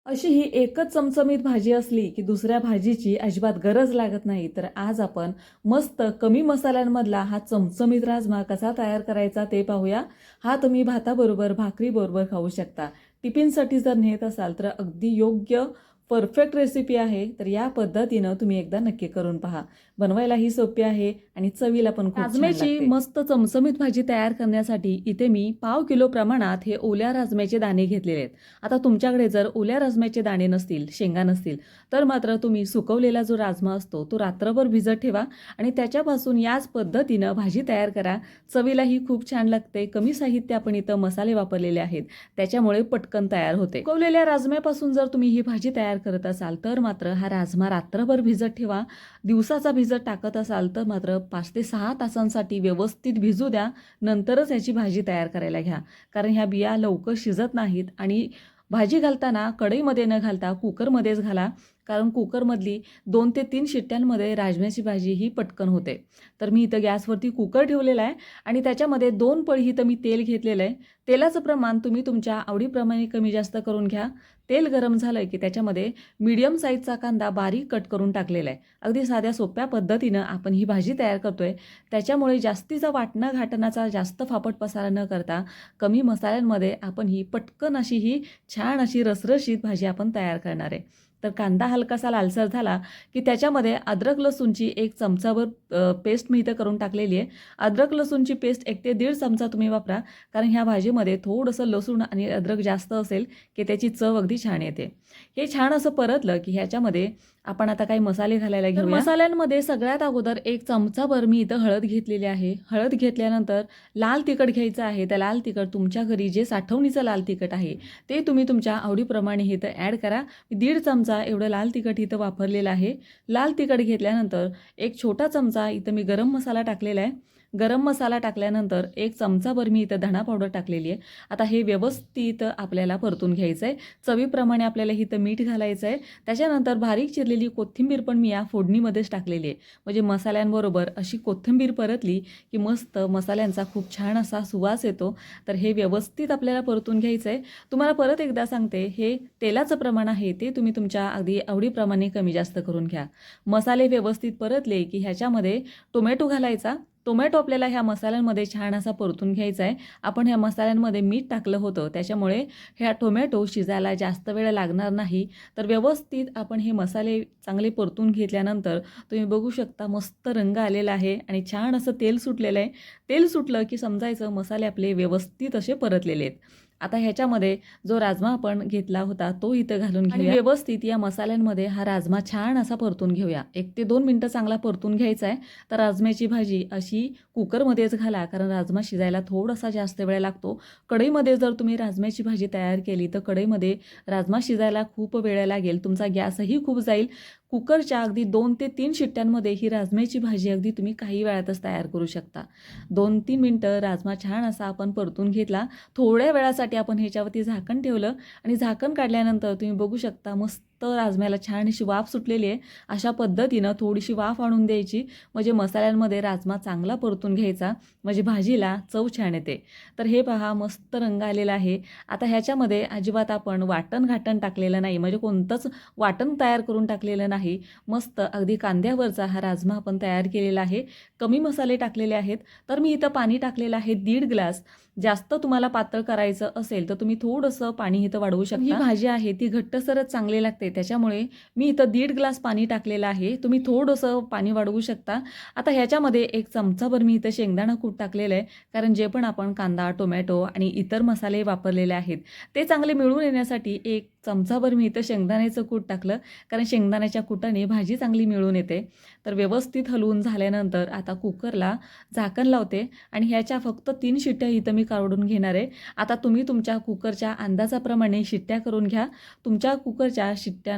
अशी ही एकच चमचमीत भाजी असली की दुसऱ्या भाजीची अजिबात गरज लागत नाही. तर आज आपण मस्त कमी मसाल्यांमधला हा चमचमीत राजमा कसा तयार करायचा ते पाहूया. हा तुम्ही भाताबरोबर भाकरीबरोबर खाऊ शकता. टिफिनसाठी जर नेत असाल तर अगदी योग्य परफेक्ट रेसिपी आहे. तर या पद्धतीनं तुम्ही एकदा नक्की करून पहा. बनवायलाही सोपी आहे आणि चवीला पण खूप छान राजम्याची लागते. मस्त चमचमीत भाजी तयार करण्यासाठी इथे मी 1/2 किलो प्रमाणात हे ओल्या राजम्याचे दाणे घेतलेले आहेत. आता तुमच्याकडे जर ओल्या राजम्याचे दाणे नसतील, शेंगा नसतील, तर मात्र तुम्ही सुकवलेला जो राजमा असतो तो रात्रभर भिजत ठेवा आणि त्याच्यापासून याच पद्धतीनं भाजी तयार करा. चवीलाही खूप छान लागते. कमी साहित्य आपण इथं मसाले वापरलेले आहेत, त्याच्यामुळे पटकन तयार होते. सुकवलेल्या राजम्यापासून जर तुम्ही ही भाजी तयार करत असाल तर मात्र हा राजमा रात्रभर भिजत ठेवा. दिवसाचा भिजत टाकत असाल तर मात्र 5 ते 6 तासांसाठी व्यवस्थित भिजू द्या. नंतरच याची भाजी तयार करायला घ्या. कारण ह्या बिया लवकर शिजत नाहीत आणि भाजी घालताना कढईमध्ये न घालता कुकरमध्येच घाला. कारण कुकरमधली 2 ते 3 शिट्ट्यांमध्ये राजम्याची भाजी ही पटकन होते. तर मी इथं गॅसवरती कुकर ठेवलेला आहे आणि त्याच्यामध्ये 2 पळी इथं मी तेल घेतलेलं आहे. तेलाचं प्रमाण तुम्ही तुमच्या आवडीप्रमाणे कमी जास्त करून घ्या. तेल गरम झालं की त्याच्यामध्ये मीडियम साईजचा कांदा बारीक कट करून टाकलेला आहे. अगदी साध्या सोप्या पद्धतीनं आपण ही भाजी तयार करतोय. त्याच्यामुळे जास्तीचा वाटणा घाटणाचा जास्त फापट पसारा न करता कमी मसाल्यांमध्ये आपण ही पटकन अशी ही छान अशी रसरशीत भाजी आपण तयार करणार आहे. तर कांदा हलकासा लालसर झाला की त्याच्यामध्ये अद्रक लसूणची 1 चमचाभर पेस्ट मी इथं करून टाकलेली आहे. अद्रक लसूणची पेस्ट 1 ते 1.5 चमचा तुम्ही वापरा. कारण ह्या भाजीमध्ये थोडंसं लसूण आणि अद्रक जास्त असेल की त्याची चव अगदी छान येते. हे छान असं परतलं की ह्याच्यामध्ये आपण आता काही मसाले घालायला घेऊया. मसाल्यांमध्ये सगळ्यात अगोदर 1 चमचाभर मी इथं हळद घेतलेली आहे. हळद घेतल्यानंतर लाल तिखट घ्यायचं आहे. त्या लाल तिखट तुमच्या घरी जे साठवणीचं लाल तिखट आहे ते तुम्ही तुमच्या आवडीप्रमाणे इथं ॲड करा. 1.5 चमचा एवढं लाल तिखट इथं वापरलेलं आहे. लाल तिखट घेतल्यानंतर 1 छोटा चमचा इथं मी गरम मसाला टाकलेला आहे. गरम मसाला टाकल्यानंतर 1 चमचाभर मी इथं धणा पावडर टाकलेली आहे. आता हे व्यवस्थित आपल्याला परतून घ्यायचं आहे. चवीप्रमाणे आपल्याला इथं मीठ घालायचं आहे. त्याच्यानंतर बारीक चिरलेली कोथिंबीर पण मी या फोडणीमध्येच टाकलेली आहे. म्हणजे मसाल्यांबरोबर अशी कोथिंबीर परतली की मस्त मसाल्यांचा खूप छान असा सुवास येतो. तर हे व्यवस्थित आपल्याला परतून घ्यायचं आहे. तुम्हाला परत एकदा सांगते, हे तेलाचं प्रमाण आहे ते तुम्ही तुमच्या अगदी आवडीप्रमाणे कमी जास्त करून घ्या. मसाले व्यवस्थित परतले की ह्याच्यामध्ये टोमॅटो घालायचा. टोमॅटो आपल्याला ह्या मसाल्यांमध्ये छान असा परतून घ्यायचा आहे. आपण ह्या मसाल्यांमध्ये मीठ टाकलं होतं, त्याच्यामुळे ह्या टोमॅटो शिजायला जास्त वेळ लागणार नाही. तर व्यवस्थित आपण हे मसाले चांगले परतून घेतल्यानंतर तुम्ही बघू शकता मस्त रंग आलेला आहे आणि छान असं तेल सुटलेलं आहे. तेल सुटलं की समजायचं मसाले आपले व्यवस्थित असे परतलेले आहेत. आता ह्याच्यामध्ये जो राजमा आपण घेतला होता तो इथं घालून घेऊया आणि व्यवस्थित या मसाल्यांमध्ये हा राजमा छान असा परतून घेऊया. 1 ते 2 मिनिटं चांगला परतून घ्यायचा आहे. तर राजम्याची भाजी अशी कुकरमध्येच घाला, कारण राजमा शिजायला थोडासा जास्त वेळ लागतो. कढईमध्ये जर तुम्ही राजम्याची भाजी तयार केली तर कढईमध्ये राजमा शिजायला खूप वेळ लागेल. तुमचा गॅसही खूप जाईल. कुकरच्या अगदी 2 ते 3 शिट्ट्यांमध्ये ही राजम्याची भाजी अगदी तुम्ही काही वेळातच तयार करू शकता. 2-3 मिनिटं राजमा छान असा आपण परतून घेतला. थोड्या वेळासाठी आपण ह्याच्यावरती झाकण ठेवलं आणि झाकण काढल्यानंतर तुम्ही बघू शकता मस्त राजम्याला छान अशी वाफ सुटलेली आहे. अशा पद्धतीनं थोडीशी वाफ आणून द्यायची, म्हणजे मसाल्यांमध्ये राजमा चांगला परतून घ्यायचा, म्हणजे भाजीला चव छान येते. तर हे पहा मस्त रंग आलेला आहे. आता ह्याच्यामध्ये अजिबात आपण वाटण घाटण टाकलेलं नाही, म्हणजे कोणतंच वाटण तयार करून टाकलेलं नाही. मस्त अगदी कांद्यावरचा हा राजमा आपण तयार केलेला आहे. कमी मसाले टाकलेले आहेत. तर मी इथं पाणी टाकलेलं आहे 1.5 ग्लास. जास्त तुम्हाला पातळ करायचं असेल तर तुम्ही थोडंसं पाणी इथं वाढवू शकता. ही भाजी आहे ती घट्टसरच चांगली लागते, त्याच्यामुळे मी इथं 1.5 ग्लास पाणी टाकलेलं आहे. तुम्ही थोडंसं पाणी वाढवू शकता. आता ह्याच्यामध्ये 1 चमचाभर मी इथं शेंगदाणा कूट टाकलेलं आहे, कारण जे पण आपण कांदा, टोमॅटो आणि इतर मसाले वापरलेले आहेत ते चांगले मिळून येण्यासाठी 1 चमचाभर मी इथं शेंगदाण्याचं कूट टाकलं, कारण शेंगदाण्याच्या कुटाने भाजी चांगली मिळून येते. तर व्यवस्थित हलवून झाल्यानंतर आता कुकरला झाकण लावते आणि ह्याच्या फक्त 3 शिट्ट्या इथं मी काढून घेणार आहे. आता तुम्ही तुमच्या कुकरच्या अंदाजाप्रमाणे शिट्ट्या करून घ्या. तुमच्या कुकरच्या शिट्ट्या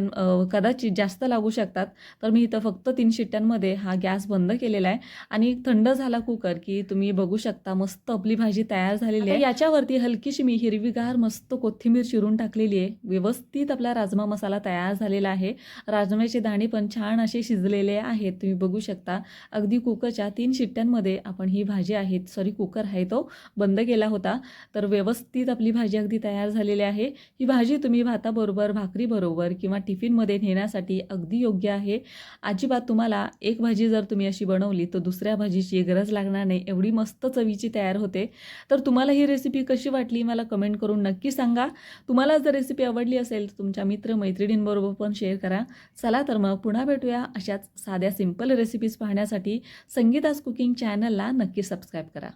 कदाचित जास्त लागू शकतात. तर मी इथं फक्त 3 शिट्ट्यांमध्ये हा गॅस बंद केलेला आहे आणि थंड झाला कुकर की तुम्ही बघू शकता मस्त आपली भाजी तयार झालेली आहे. याच्यावरती हलकीशी मी हिरवीगार मस्त कोथिंबीर चिरून टाकलेली आहे. व्यवस्थित आपला राजमा मसाला तयार झालेला आहे. राजम्याचे दाणे पण छान असे शिजलेले आहेत. तुम्ही बघू शकता अगदी कुकरच्या 3 शिट्ट्यांमध्ये आपण ही भाजी आहे, कुकर आहे तो बंद केला होता. तर व्यवस्थित आपली भाजी अगदी तयार झालेली आहे. ही भाजी तुम्ही भाताबरोबर, भाकरीबरोबर किंवा टिफिनमध्ये नेण्यासाठी अगदी योग्य आहे. अजिबात तुम्हाला एक भाजी जर तुम्ही अशी बनवली तर दुसऱ्या भाजीची गरज लागणार नाही, एवढी मस्त चवीची तयार होते. तर तुम्हाला ही रेसिपी कशी वाटली मला कमेंट करून नक्की सांगा. तुम्हाला जर रेसिपी आवडली असेल तर तुमच्या मित्र-मैत्रिणींबरोबर पण शेअर करा. चला तर मग पुन्हा भेटूया अशाच साध्या सिंपल रेसिपीज पाहण्यासाठी संगीताज कुकिंग चॅनलला नक्की सबस्क्राईब करा.